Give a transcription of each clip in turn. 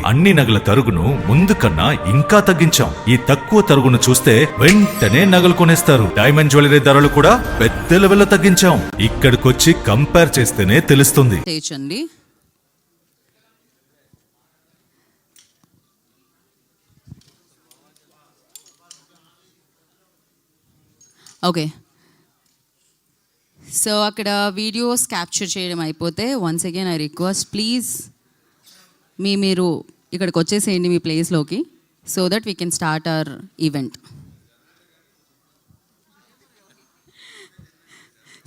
అన్ని నగల తరుగును ముందు కన్నా ఇంకా తగ్గించాం. ఈ తక్కువ తరుగును చూస్తే వెంటనే నగలు కొనేస్తారు. డైమండ్ జ్యువెలరీ ధరలు కూడా పెద్ద లెవెల్లో తగ్గించాం. ఇక్కడికొచ్చి కంపేర్ చేస్తేనే తెలుస్తుంది. ఓకే, సో అక్కడ వీడియోస్ క్యాప్చర్ చేయడం అయిపోతే once again I request, please మీరు ఇక్కడికి వచ్చేసేయండి మీ ప్లేస్లోకి, so that we can start our event.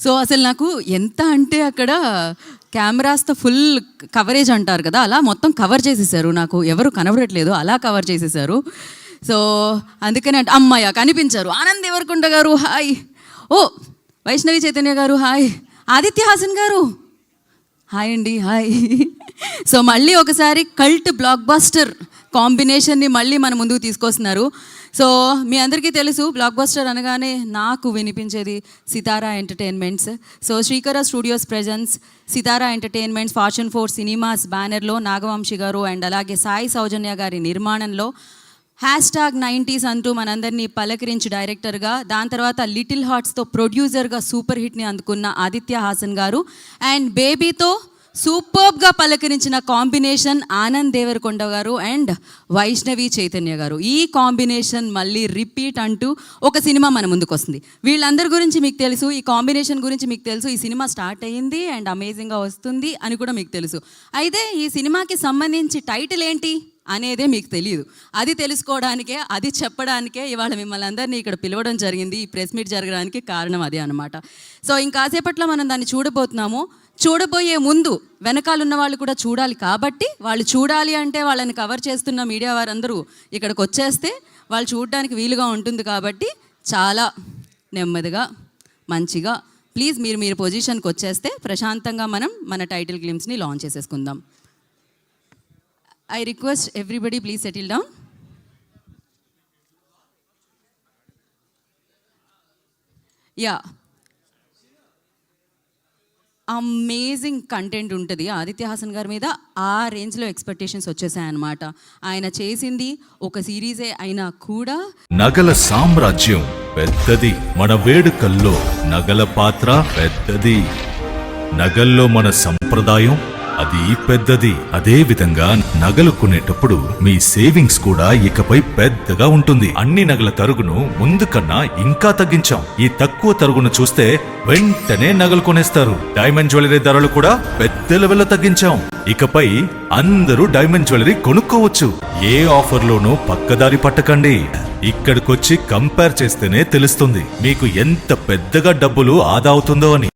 So అసలు నాకు ఎంత అంటే అక్కడ కెమెరాస్తో ఫుల్ కవరేజ్ అంటారు కదా, అలా మొత్తం కవర్ చేసేసారు. నాకు ఎవరు కనబడట్లేదు, అలా కవర్ చేసేసారు. సో అందుకని అంటే అమ్మాయ కనిపించారు. ఆనంద్ దేవరకొండ గారు హాయ్, ఓ వైష్ణవి చైతన్య గారు హాయ్, ఆదిత్య హాసన్ గారు హాయ్ అండి హాయ్. సో మళ్ళీ ఒకసారి కల్ట్ బ్లాక్ బస్టర్ కాంబినేషన్ని మళ్ళీ మన ముందుకు తీసుకొస్తున్నారు. సో మీ అందరికీ తెలుసు, బ్లాక్ బస్టర్ అనగానే నాకు వినిపించేది సితారా ఎంటర్టైన్మెంట్స్. సో శ్రీకర స్టూడియోస్ ప్రెజెన్స్ సితారా ఎంటర్టైన్మెంట్స్ ఫార్చ్యూన్ 4 సినిమాస్ బ్యానర్లో నాగవంశి గారు అండ్ అలాగే సాయి సౌజన్య గారి నిర్మాణంలో #90s అంటూ మనందరినీ పలకరించి డైరెక్టర్గా, దాని తర్వాత లిటిల్ హార్ట్స్తో ప్రొడ్యూసర్గా సూపర్ హిట్ని అందుకున్న ఆదిత్య హాసన్ గారు అండ్ బేబీతో సూపర్బ్గా పలకరించిన కాంబినేషన్ ఆనంద్ దేవరకొండ గారు అండ్ వైష్ణవి చైతన్య గారు. ఈ కాంబినేషన్ మళ్ళీ రిపీట్ అంటూ ఒక సినిమా మన ముందుకు వస్తుంది. వీళ్ళందరి గురించి మీకు తెలుసు, ఈ కాంబినేషన్ గురించి మీకు తెలుసు. ఈ సినిమా స్టార్ట్ అయ్యింది అండ్ అమేజింగ్గా వస్తుంది అని కూడా మీకు తెలుసు. అయితే ఈ సినిమాకి సంబంధించి టైటిల్ ఏంటి అనేదే మీకు తెలియదు. అది తెలుసుకోవడానికే, అది చెప్పడానికే ఇవాళ మిమ్మల్ని అందరినీ ఇక్కడ పిలవడం జరిగింది. ఈ ప్రెస్ మీట్ జరగడానికి కారణం అదే అనమాట. సో ఇంకాసేపట్లో మనం దాన్ని చూడబోతున్నాము. చూడబోయే ముందు వెనకాలన్న వాళ్ళు కూడా చూడాలి, కాబట్టి వాళ్ళు చూడాలి అంటే వాళ్ళని కవర్ చేస్తున్న మీడియా వారందరూ ఇక్కడికి వచ్చేస్తే వాళ్ళు చూడడానికి వీలుగా ఉంటుంది. కాబట్టి చాలా నెమ్మదిగా మంచిగా ప్లీజ్ మీరు పొజిషన్కి వచ్చేస్తే ప్రశాంతంగా మనం మన టైటిల్ గ్లిమ్స్ని లాంచ్ చేసేసుకుందాం. I request everybody please settle down. Yeah. Amazing content ఉంటుంది ఆదిత్య హాసన్ గారి మీద. ఆ రేంజ్లో ఎక్స్పెక్టేషన్స్ వచ్చేసాయన్నమాట. ఆయన చేసింది ఒక సిరీజే అయినా కూడా నగల సామ్రాజ్యం పెద్దది, మన వేడుకల్లో నగల పాత్ర పెద్దది, నగల్లో మన సంప్రదాయం అది పెద్దది. అదే విధంగా నగలు కొనేటప్పుడు మీ సేవింగ్స్ కూడా ఇకపై పెద్దగా ఉంటుంది. అన్ని నగల తరుగును ముందు కన్నా ఇంకా తగ్గించాం. ఈ తక్కువ తరుగును చూస్తే వెంటనే నగలు కొనేస్తారు. డైమండ్ జ్యువెలరీ ధరలు కూడా పెద్ద లెవెల్లో తగ్గించాం. ఇకపై అందరూ డైమండ్ జ్యువెలరీ కొనుక్కోవచ్చు. ఏ ఆఫర్లోనూ పక్కదారి పట్టకండి. ఇక్కడికొచ్చి కంపేర్ చేస్తేనే తెలుస్తుంది మీకు ఎంత పెద్దగా డబ్బులు ఆదా అవుతుందో అని.